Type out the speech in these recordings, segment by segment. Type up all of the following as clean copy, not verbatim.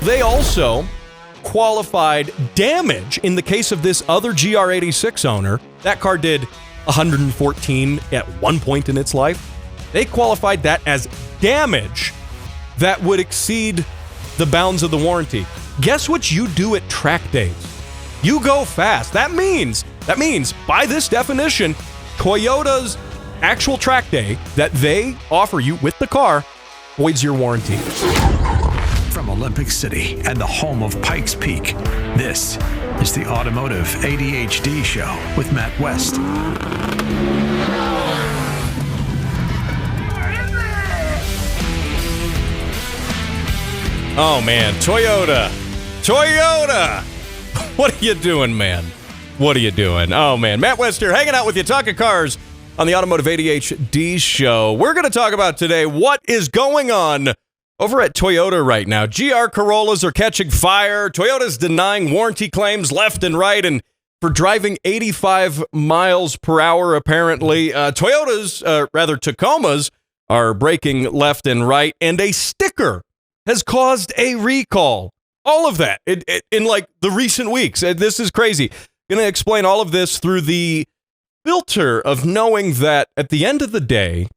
they also qualified damage. In the case of this other GR86 owner, that car did 114 at one point in its life. They qualified that as damage that would exceed the bounds of the warranty. Guess what you do at track days? You go fast. That means, by this definition, Toyota's actual track day that they offer you with the car voids your warranty. From Olympic City and the home of Pikes Peak, this is the Automotive ADHD Show with Matt West. Oh, man. Toyota. What are you doing, man? What are you doing? Oh, man. Matt West here, hanging out with you, talking cars on the Automotive ADHD Show. We're going to talk about today what is going on over at Toyota right now. GR Corollas are catching fire. Toyota's denying warranty claims left and right, and for driving 85 miles per hour, apparently. Tacomas are braking left and right, and a sticker has caused a recall. All of that in like the recent weeks. This is crazy. Going to explain all of this through the filter of knowing that at the end of the day,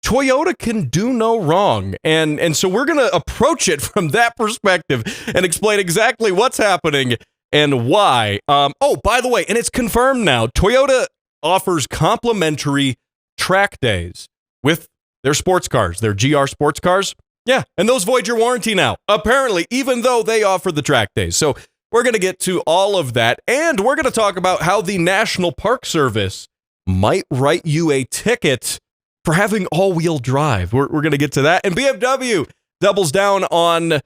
Toyota can do no wrong. And so we're going to approach it from that perspective and explain exactly what's happening and why. By the way, and it's confirmed now, Toyota offers complimentary track days with their sports cars, their GR sports cars. Yeah, and those void your warranty now, apparently, even though they offer the track days. So we're going to get to all of that, and we're going to talk about how the National Park Service might write you a ticket for having all-wheel drive. We're going to get to that. And BMW doubles down on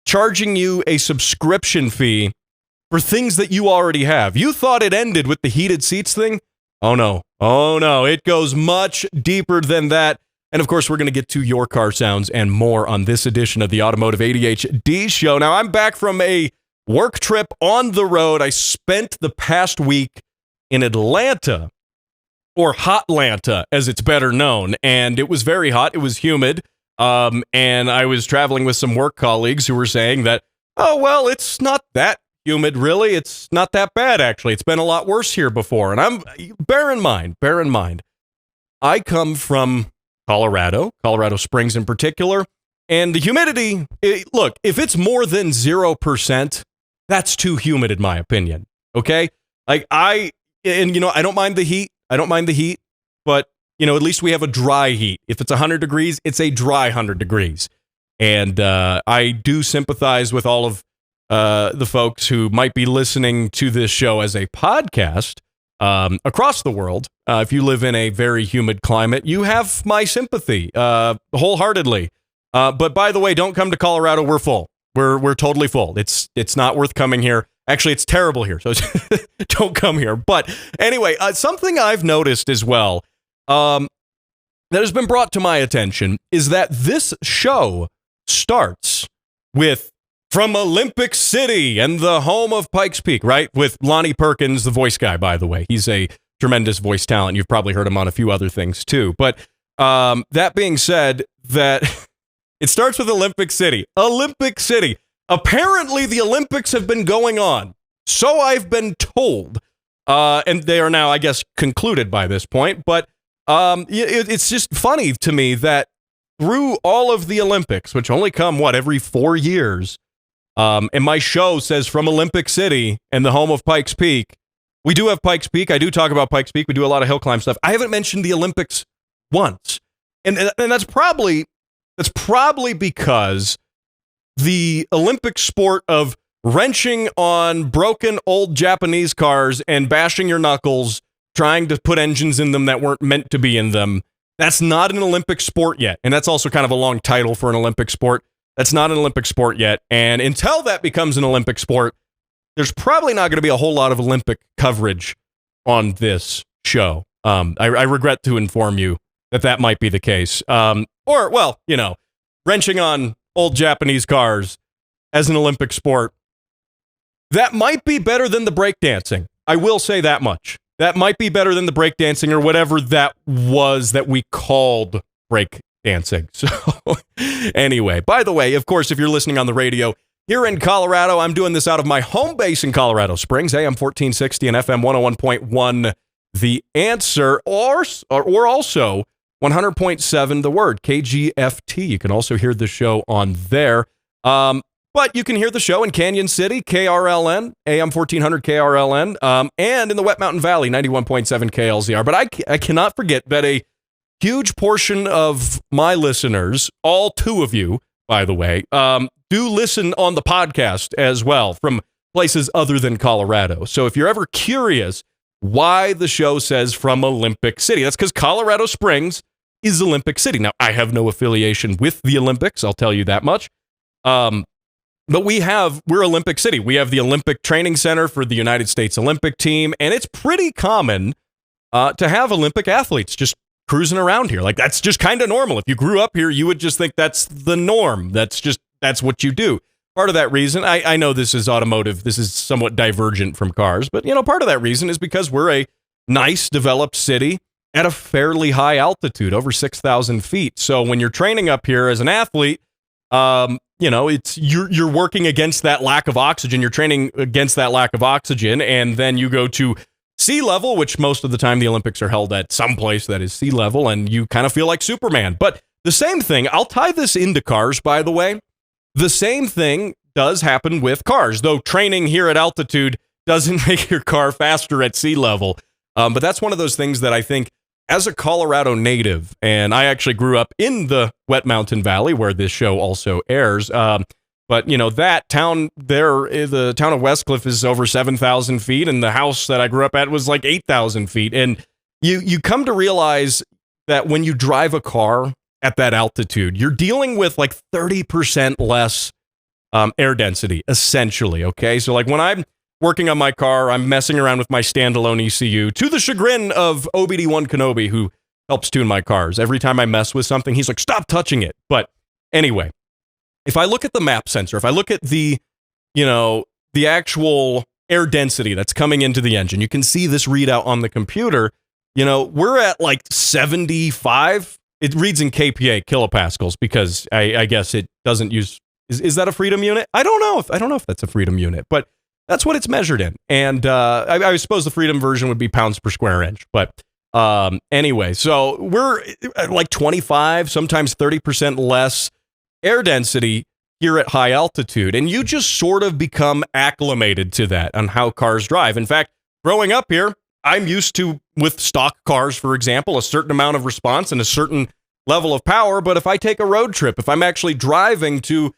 charging you a subscription fee for things that you already have. You thought it ended with the heated seats thing? Oh, no. It goes much deeper than that. And, of course, we're going to get to your car sounds and more on this edition of the Automotive ADHD Show. Now, I'm back from a work trip on the road. I spent the past week in Atlanta, or Hotlanta, as it's better known, and it was very hot. It was humid, and I was traveling with some work colleagues who were saying that, oh, well, it's not that humid, really. It's not that bad, actually. It's been a lot worse here before. And bear in mind, I come from Colorado Springs in particular, and the humidity, look, if it's more than 0%, that's too humid in my opinion, okay? Like I don't mind the heat, but, at least we have a dry heat. If it's 100 degrees, it's a dry 100 degrees, and I do sympathize with all of the folks who might be listening to this show as a podcast across the world. If you live in a very humid climate, you have my sympathy wholeheartedly. But by the way, don't come to Colorado. We're full. We're totally full. It's not worth coming here. Actually, it's terrible here. So don't come here. But anyway, something I've noticed as well that has been brought to my attention is that this show starts with from Olympic City and the home of Pikes Peak, right? With Lonnie Perkins, the voice guy, by the way. He's a tremendous voice talent. You've probably heard him on a few other things, too. But that being said, that it starts with Olympic City. Olympic City. Apparently, the Olympics have been going on. So I've been told. And they are now, I guess, concluded by this point. But it's just funny to me that through all of the Olympics, which only come, every 4 years, and my show says from Olympic City and the home of Pikes Peak. We do have Pikes Peak. I do talk about Pikes Peak. We do a lot of hill climb stuff. I haven't mentioned the Olympics once. And that's probably because the Olympic sport of wrenching on broken old Japanese cars and bashing your knuckles, trying to put engines in them that weren't meant to be in them, that's not an Olympic sport yet. And that's also kind of a long title for an Olympic sport. That's not an Olympic sport yet. And until that becomes an Olympic sport, there's probably not going to be a whole lot of Olympic coverage on this show. I regret to inform you that might be the case. Wrenching on old Japanese cars as an Olympic sport, that might be better than the breakdancing. I will say that much. That might be better than the breakdancing or whatever that was that we called breakdancing. So anyway, by the way, of course, if you're listening on the radio, here in Colorado. I'm doing this out of my home base in Colorado Springs, AM 1460 and FM 101.1, The Answer, or also 100.7 The Word, KGFT. You can also hear the show on there. But you can hear the show in Canyon City, KRLN, AM 1400 KRLN, and in the Wet Mountain Valley, 91.7 KLZR. But I cannot forget that a huge portion of my listeners, all two of you, by the way, do listen on the podcast as well from places other than Colorado. So if you're ever curious why the show says from Olympic City, that's because Colorado Springs is Olympic City. Now, I have no affiliation with the Olympics, I'll tell you that much. But we're Olympic City. We have the Olympic Training Center for the United States Olympic team, and it's pretty common to have Olympic athletes just cruising around here. Like, that's just kind of normal. If you grew up here, you would just think that's the norm. That's what you do. Part of that reason, I know this is automotive, this is somewhat divergent from cars, but, part of that reason is because we're a nice, developed city at a fairly high altitude, over 6,000 feet. So when you're training up here as an athlete, it's you're working against that lack of oxygen. You're training against that lack of oxygen, and then you go to sea level, which most of the time the Olympics are held at some place that is sea level, and you kind of feel like Superman. But the same thing, I'll tie this into cars, by the way. The same thing does happen with cars, though training here at altitude doesn't make your car faster at sea level. But that's one of those things that I think, as a Colorado native, and I actually grew up in the Wet Mountain Valley where this show also airs, but that town there, the town of Westcliff, is over 7,000 feet, and the house that I grew up at was like 8,000 feet. And you come to realize that when you drive a car at that altitude, you're dealing with like 30% less air density, essentially, okay? So like when I'm working on my car, I'm messing around with my standalone ECU, to the chagrin of OBD1 Kenobi, who helps tune my cars. Every time I mess with something, he's like, stop touching it. But anyway, if I look at the map sensor, if I look at the actual air density that's coming into the engine, you can see this readout on the computer. We're at like 75. It reads in KPA, kilopascals, because I guess it doesn't use, is that a freedom unit? I don't know if that's a freedom unit, but that's what it's measured in. And I suppose the freedom version would be pounds per square inch. But anyway, so we're at like 25, sometimes 30% less air density here at high altitude. And you just sort of become acclimated to that on how cars drive. In fact, growing up here, I'm used to, with stock cars, for example, a certain amount of response and a certain level of power. But if I take a road trip, if I'm actually driving to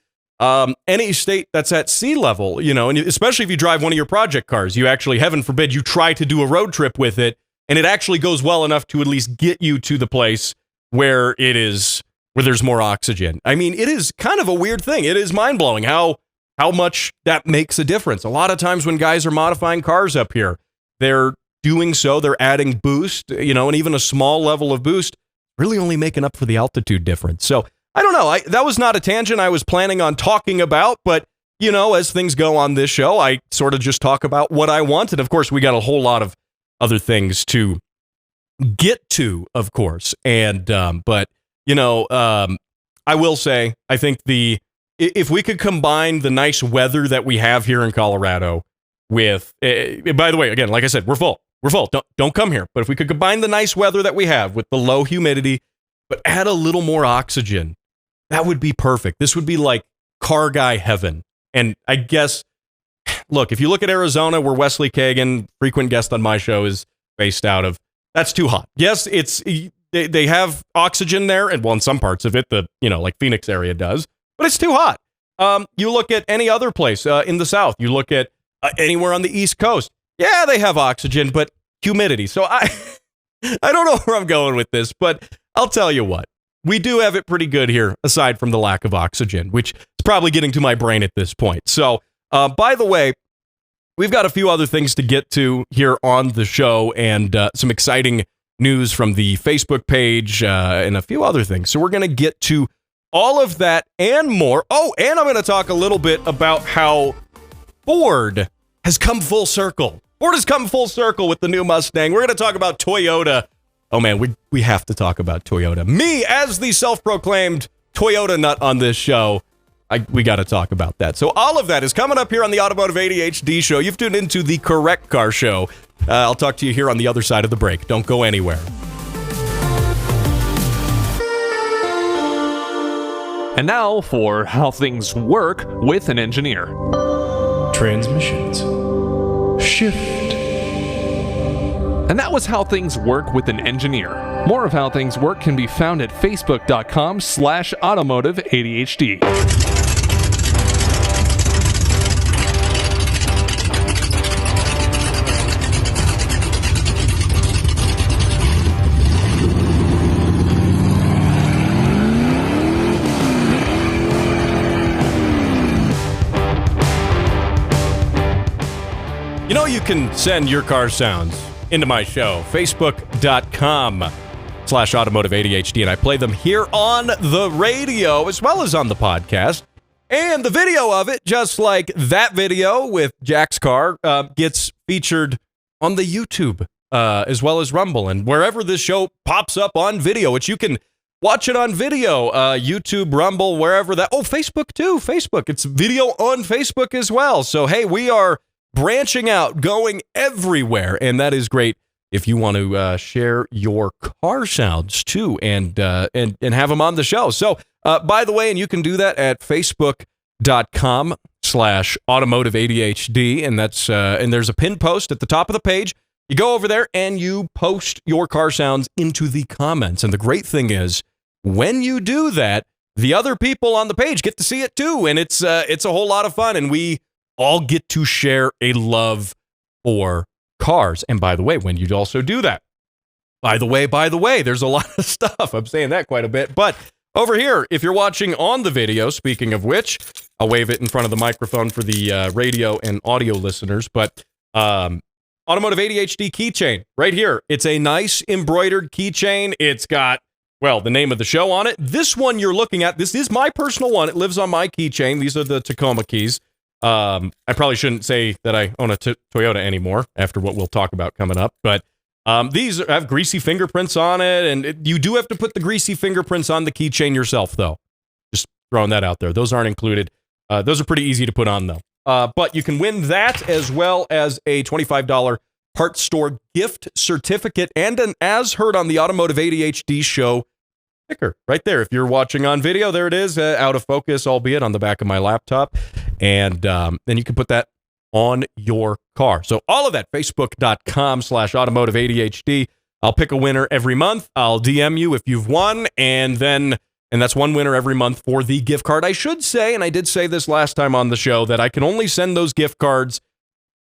any state that's at sea level, and especially if you drive one of your project cars, you actually, heaven forbid, you try to do a road trip with it, and it actually goes well enough to at least get you to the place where there's more oxygen. I mean, it is kind of a weird thing. It is mind-blowing how much that makes a difference. A lot of times when guys are modifying cars up here, they're doing so, they're adding boost, and even a small level of boost, really only making up for the altitude difference. So I don't know. That was not a tangent I was planning on talking about, but, as things go on this show, I sort of just talk about what I want. And of course, we got a whole lot of other things to get to, of course. And, but, I will say, I think if we could combine the nice weather that we have here in Colorado with, by the way, again, like I said, we're full. Don't come here. But if we could combine the nice weather that we have with the low humidity, but add a little more oxygen, that would be perfect. This would be like car guy heaven. And I guess, look, if you look at Arizona, where Wesley Kagan, frequent guest on my show, is based out of, that's too hot. Yes, they have oxygen there, and well, in some parts of it, like Phoenix area does, but it's too hot. You look at any other place in the South, you look at anywhere on the East Coast, yeah, they have oxygen, but humidity. So I don't know where I'm going with this, but I'll tell you what. We do have it pretty good here, aside from the lack of oxygen, which is probably getting to my brain at this point. So, by the way, we've got a few other things to get to here on the show, and some exciting news from the Facebook page, and a few other things. So we're going to get to all of that and more. Oh, and I'm going to talk a little bit about how Ford has come full circle. Ford has come full circle with the new Mustang. We're going to talk about Toyota. Oh man, we have to talk about Toyota. Me, as the self-proclaimed Toyota nut on this show, we got to talk about that. So all of that is coming up here on the Automotive ADHD show. You've tuned into the Correct Car Show. I'll talk to you here on the other side of the break. Don't go anywhere. And now for how things work with an engineer. Transmissions. Shift. And that was how things work with an engineer. More of how things work can be found at facebook.com/automotive ADHD. You know, you can send your car sounds into my show, facebook.com/automotive ADHD, and I play them here on the radio as well as on the podcast. And the video of it, just like that video with Jack's car, gets featured on the YouTube as well as Rumble and wherever this show pops up on video, which you can watch it on video, YouTube, Rumble, wherever that. Oh, Facebook too. Facebook. It's video on Facebook as well. So, hey, we are branching out, going everywhere, and that is great if you want to share your car sounds too and have them on the show. So, by the way, and you can do that at facebook.com/automotive ADHD, and that's and there's a pinned post at the top of the page. You go over there and you post your car sounds into the comments. And the great thing is, when you do that, the other people on the page get to see it too, and it's a whole lot of fun, and we all get to share a love for cars. And by the way, when you also do that, by the way, there's a lot of stuff. I'm saying that quite a bit. But over here, if you're watching on the video, speaking of which, I'll wave it in front of the microphone for the radio and audio listeners. But Automotive ADHD keychain right here. It's a nice embroidered keychain. It's got, well, the name of the show on it. This one you're looking at, this is my personal one. It lives on my keychain. These are the Tacoma keys. I probably shouldn't say that I own a Toyota anymore after what we'll talk about coming up, but these have greasy fingerprints on it, and you do have to put the greasy fingerprints on the keychain yourself, though. Just throwing that out there. Those aren't included. Those are pretty easy to put on, though. But you can win that as well as a $25 parts store gift certificate and an As Heard on the Automotive ADHD show sticker right there. If you're watching on video, there it is, out of focus, albeit on the back of my laptop. And then you can put that on your car. So all of that, facebook.com/automotive ADHD. I'll pick a winner every month. I'll DM you if you've won. And that's one winner every month for the gift card. I should say, and I did say this last time on the show, that I can only send those gift cards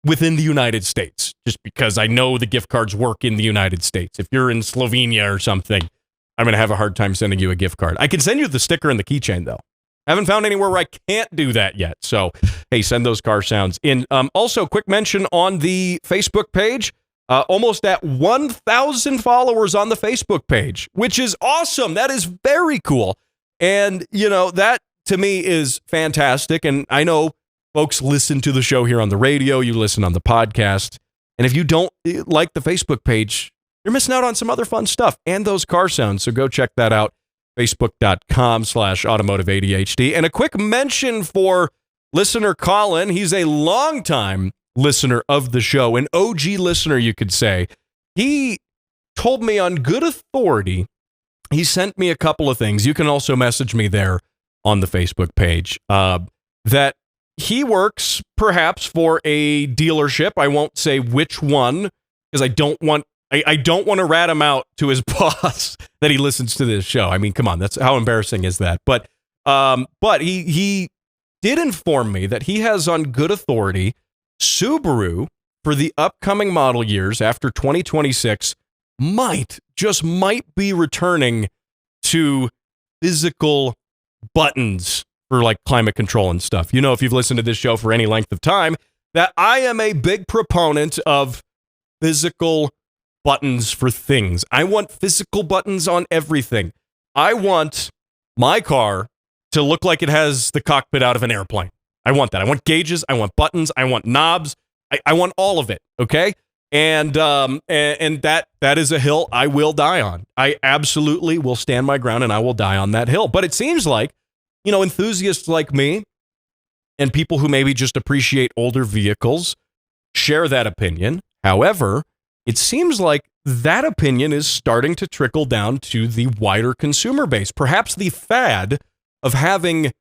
within the United States, just because I know the gift cards work in the United States. If you're in Slovenia or something, I'm going to have a hard time sending you a gift card. I can send you the sticker and the keychain, though. I haven't found anywhere where I can't do that yet. So, hey, send those car sounds in. Also, quick mention on the Facebook page, almost at 1,000 followers on the Facebook page, which is awesome. That is very cool. And, you know, that to me is fantastic. And I know folks listen to the show here on the radio, you listen on the podcast. And if you don't like the Facebook page, you're missing out on some other fun stuff and those car sounds. So go check that out. Facebook.com/automotive ADHD. And a quick mention for listener Colin. He's a longtime listener of the show, an OG listener, you could say. He told me on good authority, he sent me a couple of things. You can also message me there on the Facebook page, that he works perhaps for a dealership. I won't say which one, because I don't want to rat him out to his boss that he listens to this show. I mean, come on, that's how embarrassing is that? But he did inform me that he has on good authority Subaru for the upcoming model years after 2026 might be returning to physical buttons for like climate control and stuff. You know, if you've listened to this show for any length of time, that I am a big proponent of physical buttons for things. I want physical buttons on everything. I want my car to look like it has the cockpit out of an airplane. I want that. I want gauges. I want buttons. I want knobs. I want all of it. Okay. And that is a hill I will die on. I absolutely will stand my ground and I will die on that hill. But it seems like enthusiasts like me and people who maybe just appreciate older vehicles share that opinion. However, it seems like that opinion is starting to trickle down to the wider consumer base. Perhaps the fad of having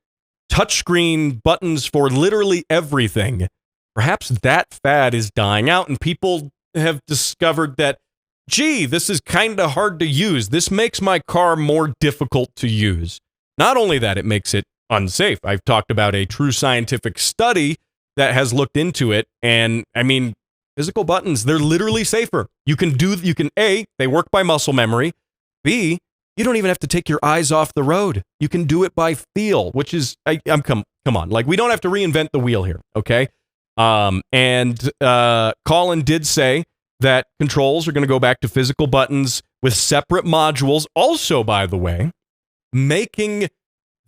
touchscreen buttons for literally everything, perhaps that fad is dying out, and people have discovered that, gee, this is kind of hard to use. This makes my car more difficult to use. Not only that, it makes it unsafe. I've talked about a true scientific study that has looked into it, and I mean, physical buttons, they're literally safer. A, they work by muscle memory. B, you don't even have to take your eyes off the road. You can do it by feel, which is, come on. Like, we don't have to reinvent the wheel here, okay? Colin did say that controls are going to go back to physical buttons with separate modules. Also, by the way, making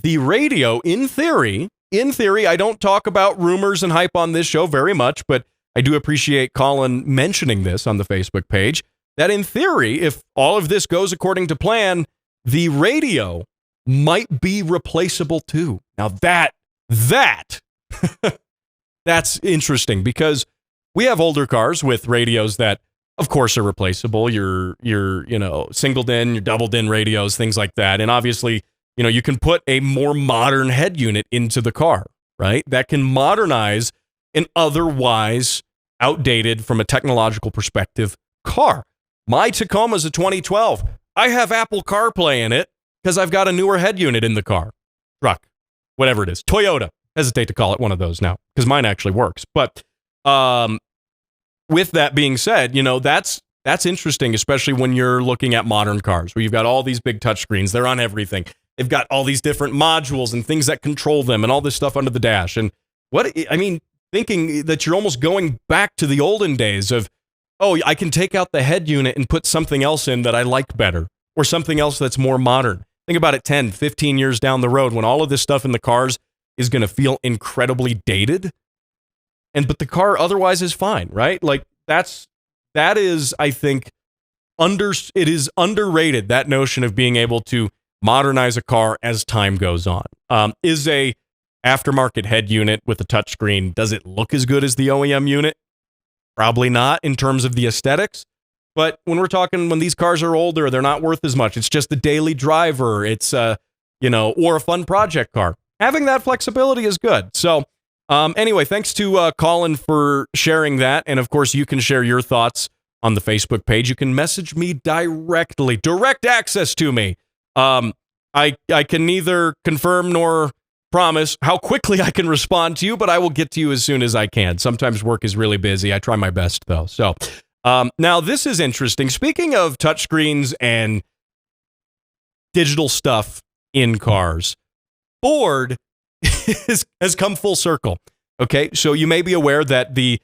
the radio, in theory, I don't talk about rumors and hype on this show very much, but I do appreciate Colin mentioning this on the Facebook page, that in theory, if all of this goes according to plan, the radio might be replaceable too. Now that's interesting, because we have older cars with radios that, of course, are replaceable. Your single DIN, your double DIN radios, things like that. And obviously, you can put a more modern head unit into the car, right? That can modernize an otherwise outdated, from a technological perspective, car. My Tacoma's a 2012. I have Apple CarPlay in it because I've got a newer head unit in the car. Truck, whatever it is. Toyota. Hesitate to call it one of those now because mine actually works. But with that being said, that's interesting, especially when you're looking at modern cars where you've got all these big touchscreens. They're on everything. They've got all these different modules and things that control them and all this stuff under the dash. And thinking that you're almost going back to the olden days of, oh, I can take out the head unit and put something else in that I like better, or something else that's more modern. Think about it 10, 15 years down the road when all of this stuff in the cars is going to feel incredibly dated. But the car otherwise is fine, right? Like that is, I think, it is underrated, that notion of being able to modernize a car as time goes on. Is a aftermarket head unit with a touchscreen, does it look as good as the OEM unit? Probably not in terms of the aesthetics. But when these cars are older, they're not worth as much. It's just a daily driver. It's or a fun project car. Having that flexibility is good. So anyway, thanks to Colin for sharing that. And of course, you can share your thoughts on the Facebook page. You can message me directly, direct access to me. I can neither confirm nor promise how quickly I can respond to you, but I will get to you as soon as I can. Sometimes work is really busy. I try my best, though. So now this is interesting. Speaking of touchscreens and digital stuff in cars, Ford has come full circle. Okay, so you may be aware that the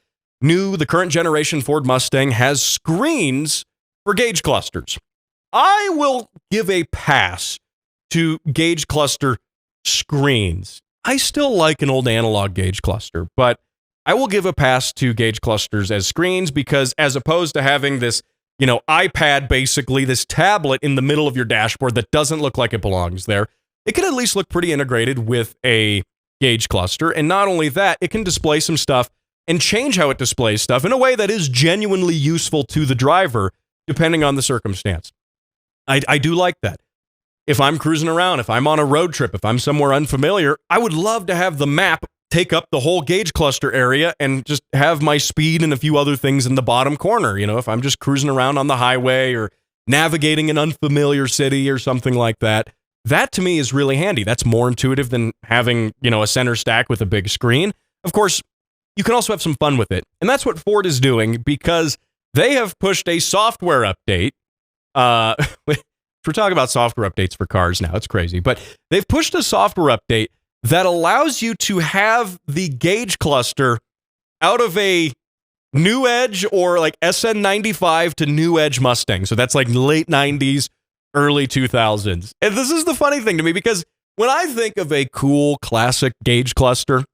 current generation Ford Mustang has screens for gauge clusters. I will give a pass to gauge cluster screens. I still like an old analog gauge cluster, but I will give a pass to gauge clusters as screens, because as opposed to having this, iPad, basically this tablet in the middle of your dashboard that doesn't look like it belongs there, it can at least look pretty integrated with a gauge cluster. And not only that, it can display some stuff and change how it displays stuff in a way that is genuinely useful to the driver, depending on the circumstance. I do like that. If I'm cruising around, if I'm on a road trip, if I'm somewhere unfamiliar, I would love to have the map take up the whole gauge cluster area and just have my speed and a few other things in the bottom corner. If I'm just cruising around on the highway or navigating an unfamiliar city or something like that, that to me is really handy. That's more intuitive than having, a center stack with a big screen. Of course, you can also have some fun with it. And that's what Ford is doing, because they have pushed a software update. We're talking about software updates for cars now. It's crazy. But they've pushed a software update that allows you to have the gauge cluster out of a New Edge or like SN95 to New Edge Mustang. So that's like late 90s, early 2000s. And this is the funny thing to me, because when I think of a cool classic gauge cluster,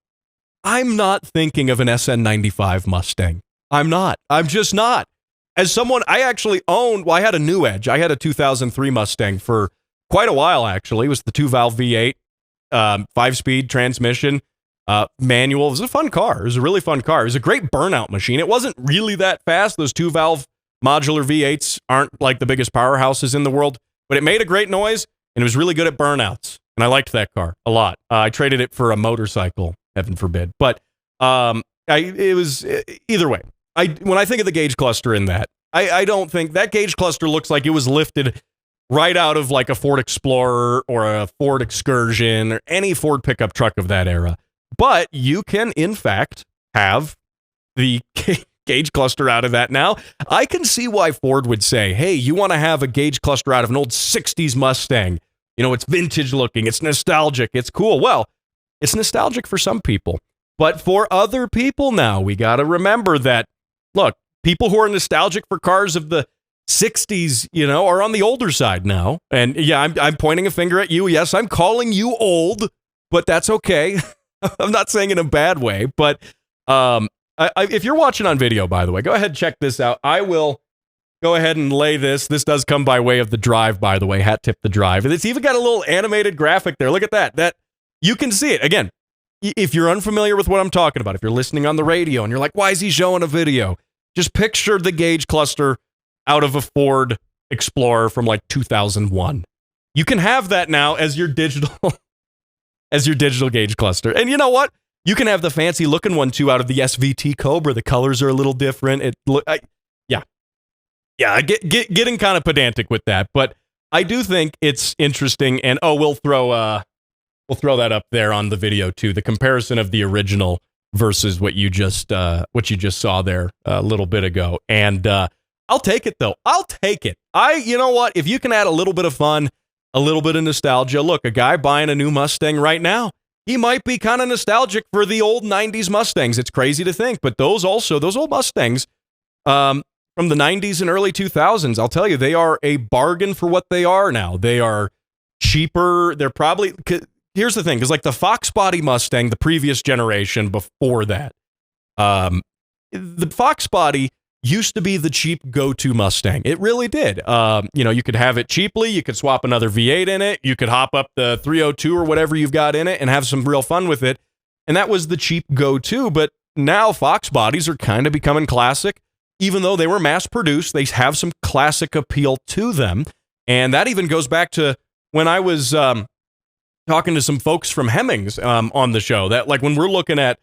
I'm not thinking of an SN95 Mustang. I'm just not. As someone, I actually owned, I had a New Edge. I had a 2003 Mustang for quite a while, actually. It was the 2-valve V8. 5-speed transmission, manual. It was a fun car. It was a really fun car. It was a great burnout machine. It wasn't really that fast. Those 2-valve modular V8s aren't like the biggest powerhouses in the world, but it made a great noise, and it was really good at burnouts. And I liked that car a lot. I traded it for a motorcycle, heaven forbid. But it was either way. When I think of the gauge cluster in that, I don't think that gauge cluster looks like it was lifted right out of like a Ford Explorer or a Ford Excursion or any Ford pickup truck of that era. But you can, in fact, have the gauge cluster out of that now. I can see why Ford would say, hey, you want to have a gauge cluster out of an old 60s Mustang. You know, it's vintage looking, it's nostalgic, it's cool. Well, it's nostalgic for some people. But for other people now, we got to remember that, look, people who are nostalgic for cars of the 60s, you know, are on the older side now. And yeah, I'm pointing a finger at you. Yes, I'm calling you old, but that's okay. I'm not saying in a bad way. But if you're watching on video, by the way, go ahead and check this out. I will go ahead and lay this. This does come by way of the drive, by the way. Hat tip the drive. And it's even got a little animated graphic there. Look at that. That you can see it. Again, if you're unfamiliar with what I'm talking about, if you're listening on the radio and you're like, why is he showing a video? Just picture the gauge cluster out of a Ford Explorer from like 2001. You can have that now as your digital gauge cluster. And you know what? You can have the fancy looking one too out of the SVT Cobra. The colors are a little different. Getting kind of pedantic with that, but I do think it's interesting. And we'll throw that up there on the video too. The comparison of the original versus what you just saw there a little bit ago. And I'll take it though. I'll take it. You know what? If you can add a little bit of fun, a little bit of nostalgia. Look, a guy buying a new Mustang right now, he might be kind of nostalgic for the old 90s Mustangs. It's crazy to think, but those old Mustangs from the 90s and early 2000s, I'll tell you, they are a bargain for what they are now. They are cheaper. They're probably, here's the thing, because like the Fox body Mustang, the previous generation before that, the Fox body used to be the cheap go-to Mustang. It really did. You could have it cheaply. You could swap another V8 in it. You could hop up the 302 or whatever you've got in it and have some real fun with it. And that was the cheap go-to. But now Fox bodies are kind of becoming classic. Even though they were mass-produced, they have some classic appeal to them. And that even goes back to when I was talking to some folks from Hemmings on the show. That like when we're looking at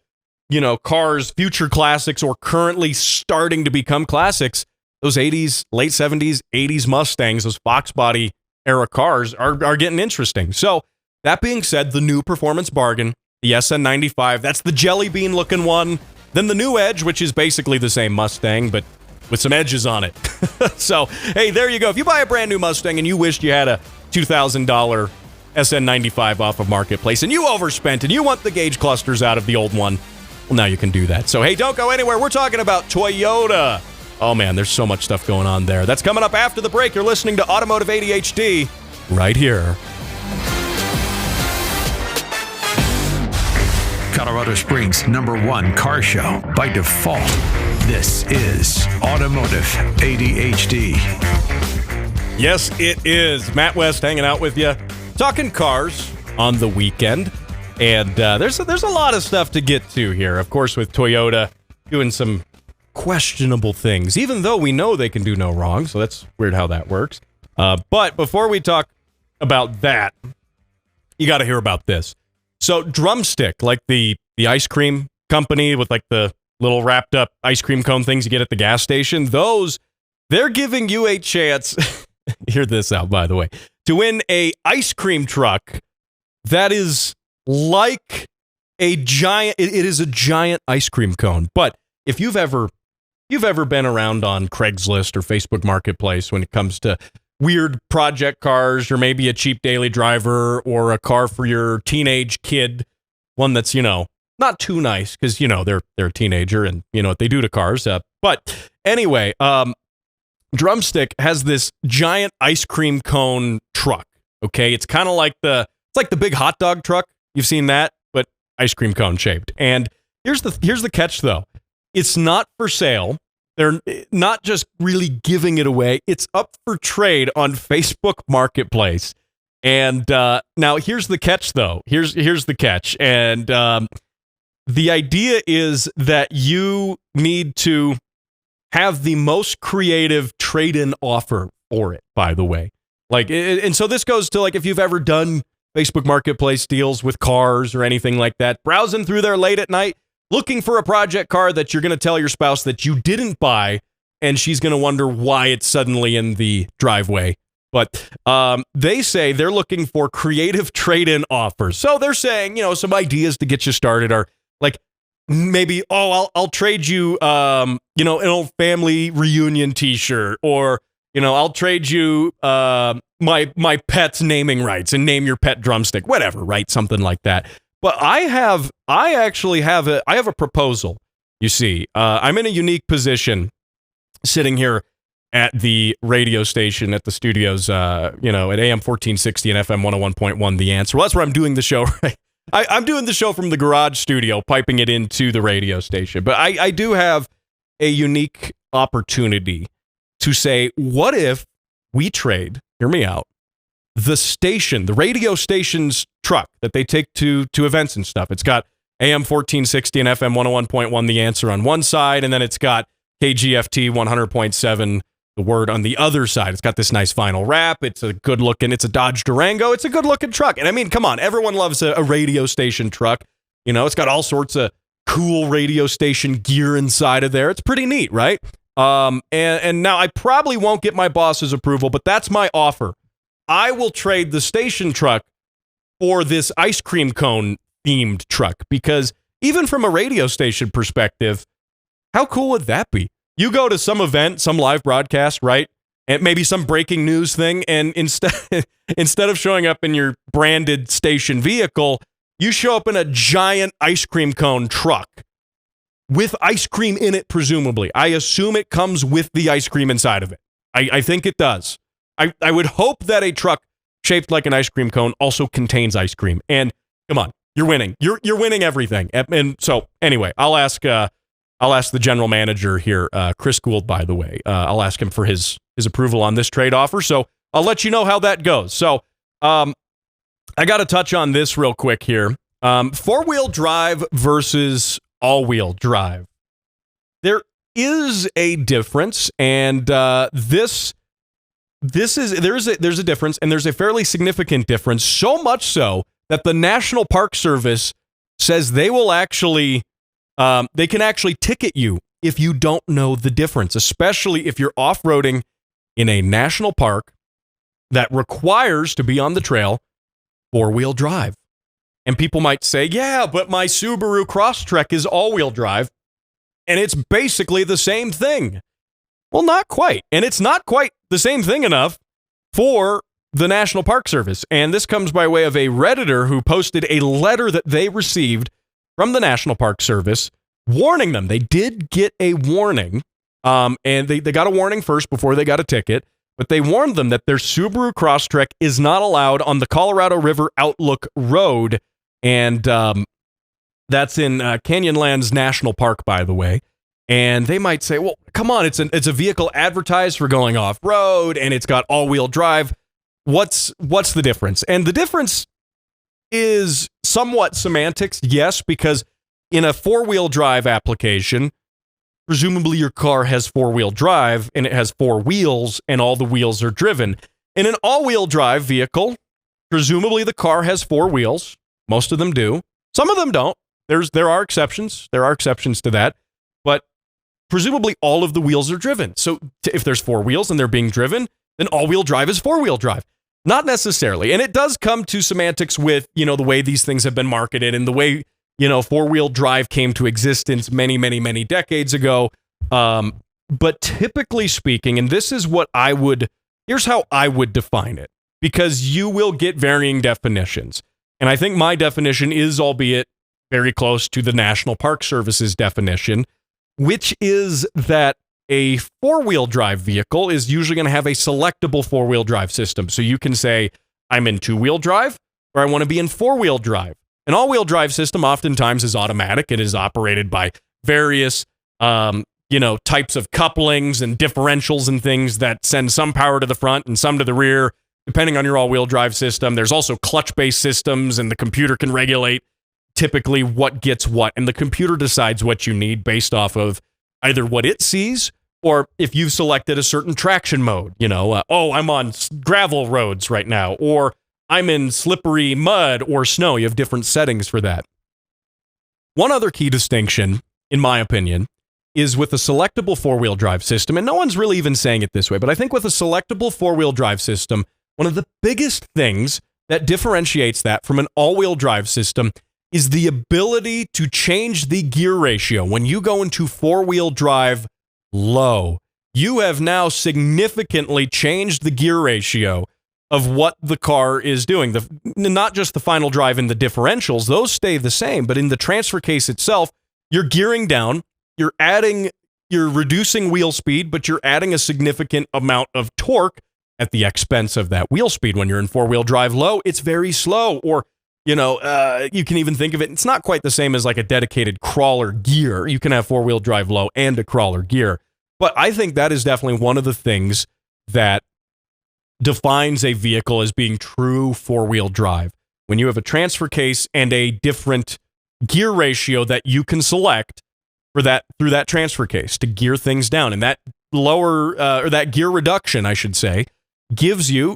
cars, future classics, or currently starting to become classics, those 80s, late 70s, 80s Mustangs, those Fox body era cars are getting interesting. So that being said, the new performance bargain, the SN95, that's the jelly bean looking one. Then the new Edge, which is basically the same Mustang, but with some edges on it. So, hey, there you go. If you buy a brand new Mustang and you wished you had a $2,000 SN95 off of Marketplace and you overspent and you want the gauge clusters out of the old one, well, now you can do that. So, hey, don't go anywhere. We're talking about Toyota. Oh, man, there's so much stuff going on there. That's coming up after the break. You're listening to Automotive ADHD right here. Colorado Springs' #1 car show by default. This is Automotive ADHD. Yes, it is. Matt West hanging out with you, talking cars on the weekend. And there's a lot of stuff to get to here. Of course, with Toyota doing some questionable things, even though we know they can do no wrong. So that's weird how that works. But before we talk about that, you got to hear about this. So Drumstick, like the ice cream company with like the little wrapped up ice cream cone things you get at the gas station, they're giving you a chance, hear this out by the way, to win a ice cream truck that is like a giant, it is a giant ice cream cone. But if you've ever been around on Craigslist or Facebook Marketplace when it comes to weird project cars, or maybe a cheap daily driver, or a car for your teenage kid, one that's, not too nice because, they're a teenager and you know what they do to cars. But anyway, Drumstick has this giant ice cream cone truck. Okay. It's kind of like the big hot dog truck. You've seen that, but ice cream cone shaped. And here's the catch though. It's not for sale. They're not just really giving it away. It's up for trade on Facebook Marketplace. And now here's the catch, though. Here's the catch. And the idea is that you need to have the most creative trade-in offer for it, by the way. And so this goes to, like, if you've ever done Facebook Marketplace deals with cars or anything like that, browsing through there late at night, looking for a project car that you're going to tell your spouse that you didn't buy, and she's going to wonder why it's suddenly in the driveway. But they say they're looking for creative trade-in offers. So they're saying, some ideas to get you started are like, maybe, I'll trade you, an old family reunion T-shirt, or, I'll trade you my pet's naming rights and name your pet Drumstick, whatever, right? Something like that. But I actually have a proposal. You see, I'm in a unique position, sitting here at the radio station at the studios, at AM 1460 and FM 101.1. The Answer. Well, that's where I'm doing the show, right? I'm doing the show from the garage studio, piping it into the radio station. But I do have a unique opportunity to say, what if we trade, hear me out, the radio station's truck that they take to events and stuff. It's got AM 1460 and FM 101.1, The Answer on one side, and then it's got KGFT 100.7, The Word on the other side. It's got this nice vinyl wrap. It's a Dodge Durango. It's a good-looking truck. And I mean, come on, everyone loves a radio station truck. It's got all sorts of cool radio station gear inside of there. It's pretty neat, right? And now I probably won't get my boss's approval, but that's my offer. I will trade the station truck for this ice cream cone themed truck, because even from a radio station perspective, how cool would that be? You go to some event, some live broadcast, right? And maybe some breaking news thing, and instead of showing up in your branded station vehicle, you show up in a giant ice cream cone truck with ice cream in it, presumably. I assume it comes with the ice cream inside of it. I think it does. I would hope that a truck shaped like an ice cream cone also contains ice cream. And come on, you're winning. You're winning everything. And so anyway, I'll ask the general manager here, Chris Gould, by the way. I'll ask him for his approval on this trade offer. So I'll let you know how that goes. So I got to touch on this real quick here. Four-wheel drive versus all-wheel drive. There is a difference, and there's a difference, and there's a fairly significant difference. So much so that the National Park Service says they will actually they can actually ticket you if you don't know the difference, especially if you're off-roading in a national park that requires to be on the trail four-wheel drive. And people might say, yeah, but my Subaru Crosstrek is all-wheel drive, and it's basically the same thing. Well, not quite. And it's not quite the same thing enough for the National Park Service. And this comes by way of a Redditor who posted a letter that they received from the National Park Service warning them. They did get a warning, and they got a warning first before they got a ticket, but they warned them that their Subaru Crosstrek is not allowed on the Colorado River Outlook Road, and that's in Canyonlands National Park, by the way. And they might say, well, come on, it's a vehicle advertised for going off-road, and it's got all-wheel drive. What's the difference? And the difference is somewhat semantics, yes, because in a four-wheel drive application, presumably your car has four-wheel drive, and it has four wheels, and all the wheels are driven. In an all-wheel drive vehicle, presumably the car has four wheels. Most of them do. Some of them don't. There are exceptions. There are exceptions to that. But presumably all of the wheels are driven. So if there's four wheels and they're being driven, then all-wheel drive is four-wheel drive. Not necessarily. And it does come to semantics with, the way these things have been marketed and the way, four-wheel drive came to existence many, many, many decades ago. But typically speaking, and this is what here's how I would define it, because you will get varying definitions. And I think my definition is, albeit very close to the National Park Service's definition, which is that a four-wheel drive vehicle is usually going to have a selectable four-wheel drive system. So you can say, I'm in two-wheel drive, or I want to be in four-wheel drive. An all-wheel drive system oftentimes is automatic. It is operated by various, types of couplings and differentials and things that send some power to the front and some to the rear, depending on your all-wheel drive system. There's also clutch-based systems, and the computer can regulate typically what gets what. And the computer decides what you need based off of either what it sees or if you've selected a certain traction mode. I'm on gravel roads right now, or I'm in slippery mud or snow. You have different settings for that. One other key distinction, in my opinion, is with a selectable four-wheel drive system, and no one's really even saying it this way, but I think with a selectable four-wheel drive system, one of the biggest things that differentiates that from an all-wheel drive system is the ability to change the gear ratio. When you go into four-wheel drive low, you have now significantly changed the gear ratio of what the car is doing. Not just the final drive and the differentials, those stay the same, but in the transfer case itself, you're gearing down, you're reducing wheel speed, but you're adding a significant amount of torque at the expense of that wheel speed. When you're in four-wheel drive low, it's very slow. Or, you can even think of it, it's not quite the same as like a dedicated crawler gear. You can have four-wheel drive low and a crawler gear. But I think that is definitely one of the things that defines a vehicle as being true four-wheel drive. When you have a transfer case and a different gear ratio that you can select for that through that transfer case to gear things down, and that that gear reduction, I should say, gives you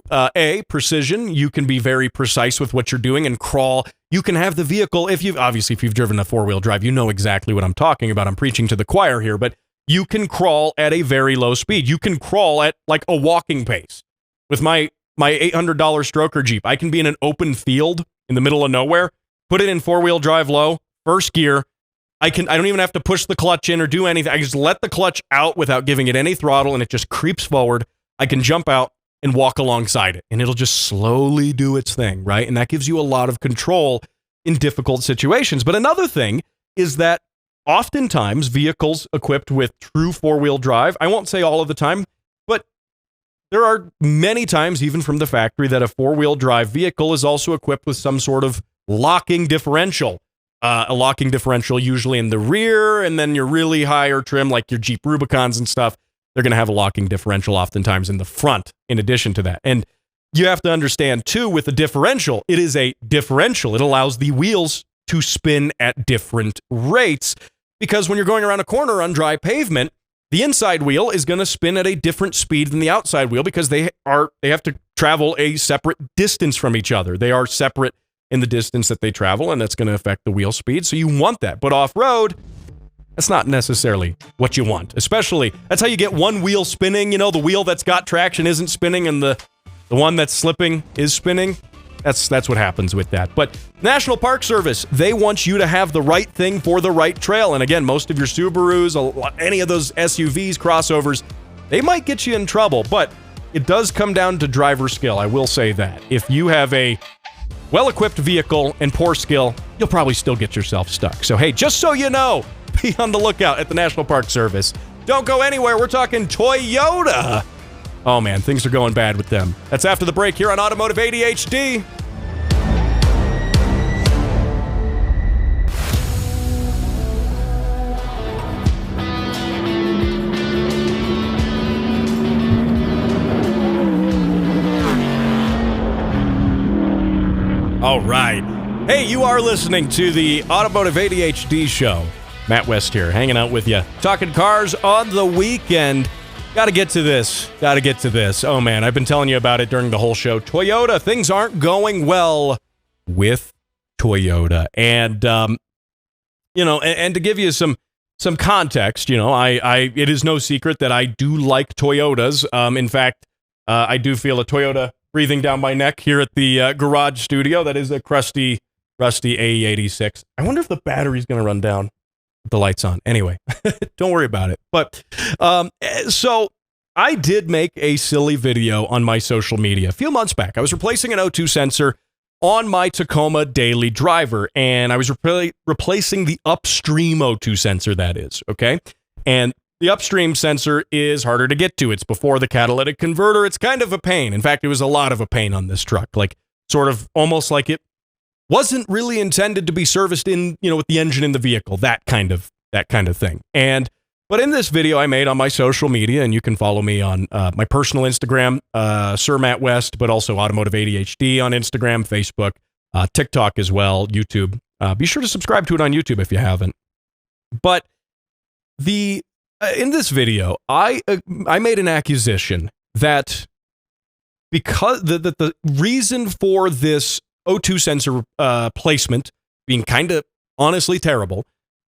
precision. You can be very precise with what you're doing and crawl. You can have the vehicle, if you've driven a four-wheel drive, you know exactly what I'm talking about. I'm preaching to the choir here, but you can crawl at a very low speed. You can crawl at like a walking pace. With my $800 stroker Jeep, I can be in an open field in the middle of nowhere, put it in four-wheel drive low, first gear. I don't even have to push the clutch in or do anything. I just let the clutch out without giving it any throttle, and it just creeps forward. I can jump out and walk alongside it, and it'll just slowly do its thing, right? And that gives you a lot of control in difficult situations. But another thing is that oftentimes vehicles equipped with true four-wheel drive, I won't say all of the time, but there are many times, even from the factory, that a four-wheel drive vehicle is also equipped with some sort of locking differential. A locking differential usually in the rear, and then your really higher trim, like your Jeep Rubicons and stuff, they're going to have a locking differential oftentimes in the front in addition to that. And you have to understand, too, with the differential, it is a differential. It allows the wheels to spin at different rates, because when you're going around a corner on dry pavement, the inside wheel is going to spin at a different speed than the outside wheel because they have to travel a separate distance from each other. They are separate in the distance that they travel, and that's going to affect the wheel speed. So you want that. But off-road, that's not necessarily what you want. Especially, that's how you get one wheel spinning. The wheel that's got traction isn't spinning, and the one that's slipping is spinning. That's what happens with that. But National Park Service, they want you to have the right thing for the right trail. And again, most of your Subarus, any of those SUVs, crossovers, they might get you in trouble. But it does come down to driver skill. I will say that. If you have a well-equipped vehicle and poor skill, you'll probably still get yourself stuck. So hey, just so you know, be on the lookout at the National Park Service. Don't go anywhere. We're talking Toyota. Oh man, things are going bad with them. That's after the break here on Automotive ADHD. All right. Hey, you are listening to the Automotive ADHD show. Matt West here, hanging out with you. Talking cars on the weekend. Got to get to this. Oh, man, I've been telling you about it during the whole show. Toyota, things aren't going well with Toyota. And, and to give you some context, it is no secret that I do like Toyotas. In fact, I do feel a Toyota breathing down my neck here at the garage studio. That is a crusty, rusty AE86. I wonder if the battery's going to run down with the lights on. Anyway, don't worry about it. But so I did make a silly video on my social media a few months back. I was replacing an O2 sensor on my Tacoma daily driver, and I was replacing the upstream O2 sensor, that is, okay? And the upstream sensor is harder to get to. It's before the catalytic converter. It's kind of a pain. In fact, it was a lot of a pain on this truck, like sort of almost like it wasn't really intended to be serviced in, with the engine in the vehicle, that kind of thing. And But in this video I made on my social media, and you can follow me on my personal Instagram, Sir Matt West, but also Automotive ADHD on Instagram, Facebook, TikTok as well, YouTube. Be sure to subscribe to it on YouTube if you haven't. But in this video, I made an accusation that because the reason for this O2 sensor placement being kind of honestly terrible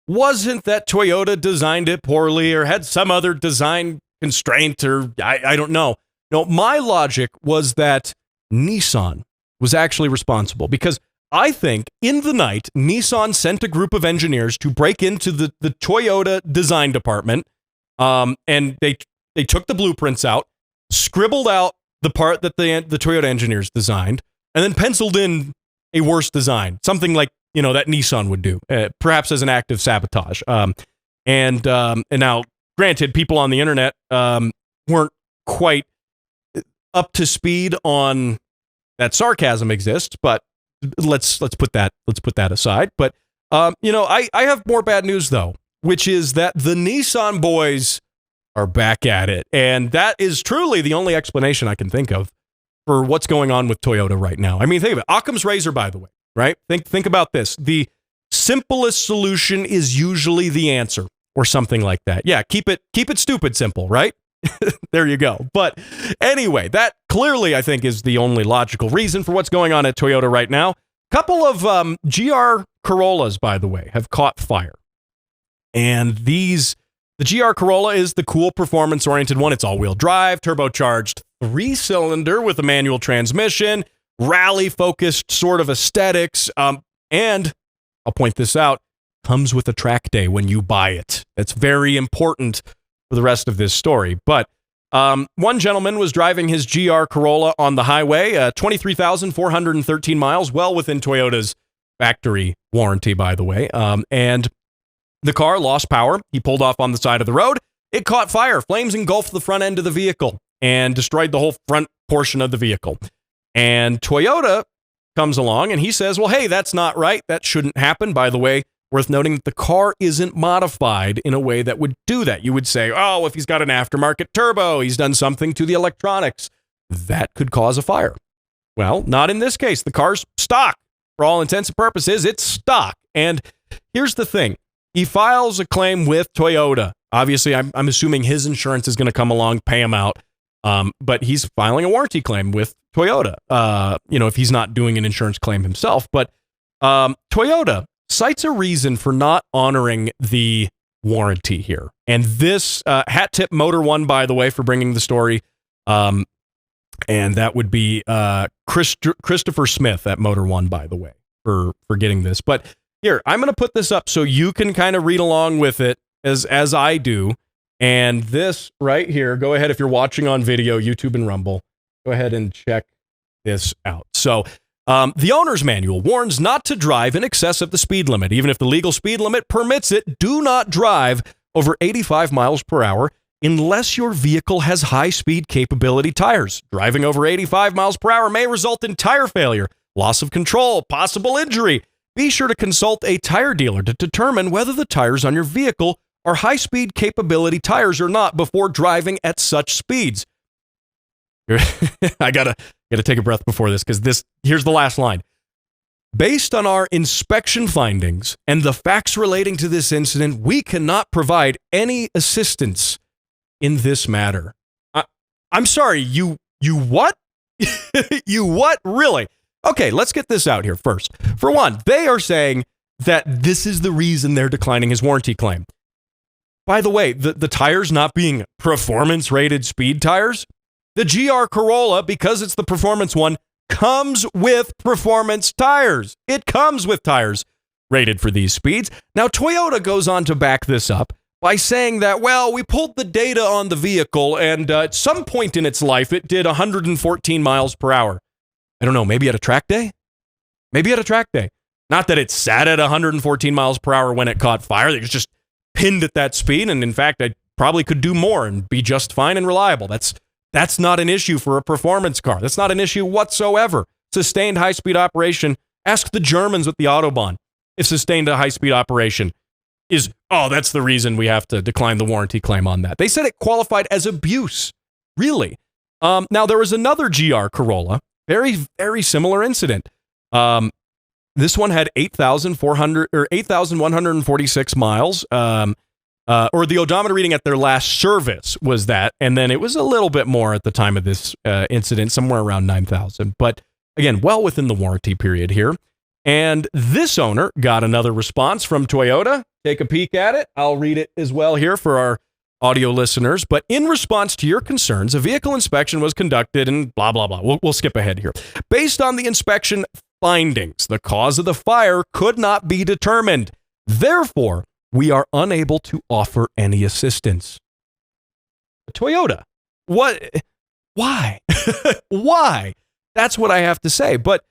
wasn't that Toyota designed it poorly or had some other design constraint, or I don't know. No, my logic was that Nissan was actually responsible, because I think in the night, Nissan sent a group of engineers to break into the Toyota design department, and they took the blueprints out, scribbled out the part that the Toyota engineers designed, and then penciled in a worse design, something like, that Nissan would do, perhaps as an act of sabotage. And now, granted, people on the internet weren't quite up to speed on that sarcasm exists, but let's put that aside. But I have more bad news though, which is that the Nissan boys are back at it, and that is truly the only explanation I can think of for what's going on with Toyota right now. I mean, think of it. Occam's razor, by the way, right? Think about this. The simplest solution is usually the answer, or something like that. Yeah, keep it stupid simple, right? There you go. But anyway, that clearly, I think, is the only logical reason for what's going on at Toyota right now. Couple of GR Corollas, by the way, have caught fire. And the GR Corolla is the cool performance-oriented one. It's all-wheel drive, turbocharged 3-cylinder with a manual transmission, rally-focused sort of aesthetics, and I'll point this out, comes with a track day when you buy it. That's very important for the rest of this story. But one gentleman was driving his GR Corolla on the highway, 23,413 miles, well within Toyota's factory warranty, by the way. And the car lost power. He pulled off on the side of the road. It caught fire. Flames engulfed the front end of the vehicle and destroyed the whole front portion of the vehicle. And Toyota comes along and he says, well, hey, that's not right. That shouldn't happen. By the way, worth noting that the car isn't modified in a way that would do that. You would say, oh, if he's got an aftermarket turbo, he's done something to the electronics. That could cause a fire. Well, not in this case. The car's stock. For all intents and purposes, it's stock. And here's the thing. He files a claim with Toyota. Obviously, I'm assuming his insurance is going to come along, pay him out. But he's filing a warranty claim with Toyota, if he's not doing an insurance claim himself. But Toyota cites a reason for not honoring the warranty here. And this hat tip Motor One, by the way, for bringing the story. And that would be Christopher Smith at Motor One, by the way, for getting this. But here, I'm going to put this up so you can kind of read along with it as I do. And this right here, go ahead if you're watching on video, YouTube and Rumble, go ahead and check this out. So the owner's manual warns not to drive in excess of the speed limit. Even if the legal speed limit permits it, do not drive over 85 miles per hour unless your vehicle has high-speed capability tires. Driving over 85 miles per hour may result in tire failure, loss of control, possible injury. Be sure to consult a tire dealer to determine whether the tires on your vehicle are high-speed capability tires or not before driving at such speeds. I gotta take a breath before this, because here's the last line. Based on our inspection findings and the facts relating to this incident, we cannot provide any assistance in this matter. I'm sorry, you what? You what? Really? Okay, let's get this out here first. For one, they are saying that this is the reason they're declining his warranty claim. By the way, the tires not being performance-rated speed tires, the GR Corolla, because it's the performance one, comes with performance tires. It comes with tires rated for these speeds. Now, Toyota goes on to back this up by saying that, well, we pulled the data on the vehicle, and at some point in its life, it did 114 miles per hour. I don't know, maybe at a track day? Maybe at a track day. Not that it sat at 114 miles per hour when it caught fire. It was just pinned at that speed, and in fact, I probably could do more and be just fine and reliable. That's not an issue for a performance car. That's not an issue whatsoever. Sustained high-speed operation. Ask the Germans with the Autobahn if sustained high-speed operation is, oh, that's the reason we have to decline the warranty claim on that. They said it qualified as abuse. Really? Now, there was another GR Corolla, very, very similar incident. This one had 8,146 miles, or the odometer reading at their last service was that, and then it was a little bit more at the time of this incident, somewhere around 9,000. But again, well within the warranty period here. And this owner got another response from Toyota. Take a peek at it. I'll read it as well here for our audio listeners. But in response to your concerns, a vehicle inspection was conducted and blah, blah, blah. We'll skip ahead here. Based on the inspection findings, the cause of the fire could not be determined. Therefore, we are unable to offer any assistance. Toyota, what? Why? Why? That's what I have to say. But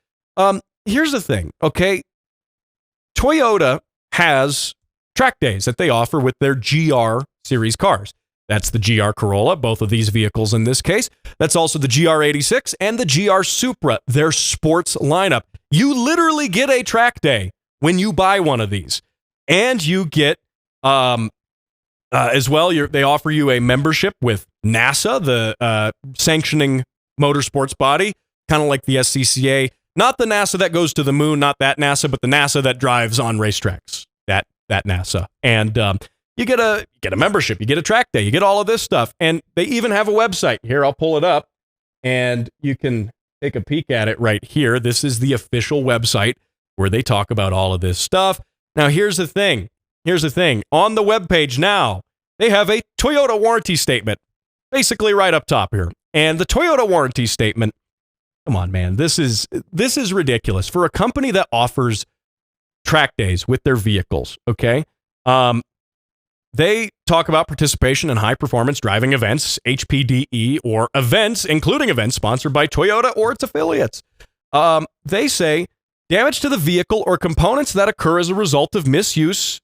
here's the thing, okay? Toyota has track days that they offer with their GR series cars. That's the GR Corolla, both of these vehicles in this case. That's also the GR86 and the GR Supra, their sports lineup. You literally get a track day when you buy one of these. And you get, as well, they offer you a membership with NASA, the sanctioning motorsports body, kind of like the SCCA. Not the NASA that goes to the moon, not that NASA, but the NASA that drives on racetracks. That NASA. And you get a membership, you get a track day, you get all of this stuff. And they even have a website. Here, I'll pull it up, and you can take a peek at it right here. This is the official website where they talk about all of this stuff. Now, here's the thing. On the webpage now, they have a Toyota warranty statement, basically right up top here. And the Toyota warranty statement, come on, man, this is ridiculous. For a company that offers track days with their vehicles, okay? They talk about participation in high-performance driving events, HPDE, or events, including events sponsored by Toyota or its affiliates. They say, damage to the vehicle or components that occur as a result of abuse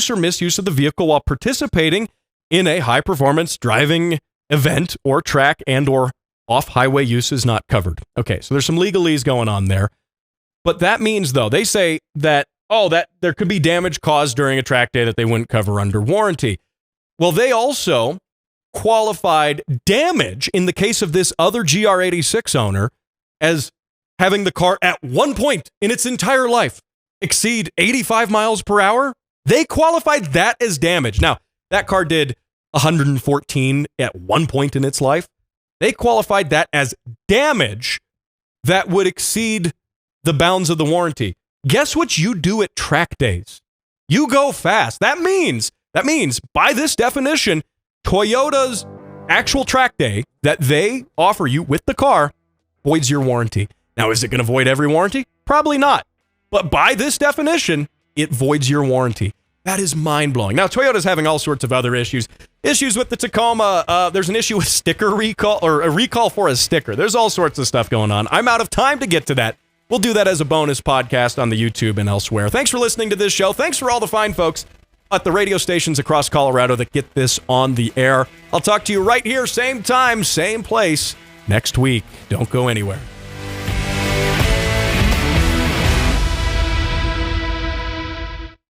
or misuse of the vehicle while participating in a high-performance driving event or track and or off-highway use is not covered. Okay, so there's some legalese going on there. But that means, though, they say that, that there could be damage caused during a track day that they wouldn't cover under warranty. Well, they also qualified damage in the case of this other GR86 owner as having the car at one point in its entire life exceed 85 miles per hour. They qualified that as damage. Now, that car did 114 at one point in its life. They qualified that as damage that would exceed the bounds of the warranty. Guess what you do at track days? You go fast. That means, by this definition, Toyota's actual track day that they offer you with the car voids your warranty. Now, is it going to void every warranty? Probably not. But by this definition, it voids your warranty. That is mind-blowing. Now, Toyota's having all sorts of other issues. Issues with the Tacoma. There's an issue with sticker recall, or a recall for a sticker. There's all sorts of stuff going on. I'm out of time to get to that. We'll do that as a bonus podcast on the YouTube and elsewhere. Thanks for listening to this show. Thanks for all the fine folks at the radio stations across Colorado that get this on the air. I'll talk to you right here, same time, same place, next week. Don't go anywhere.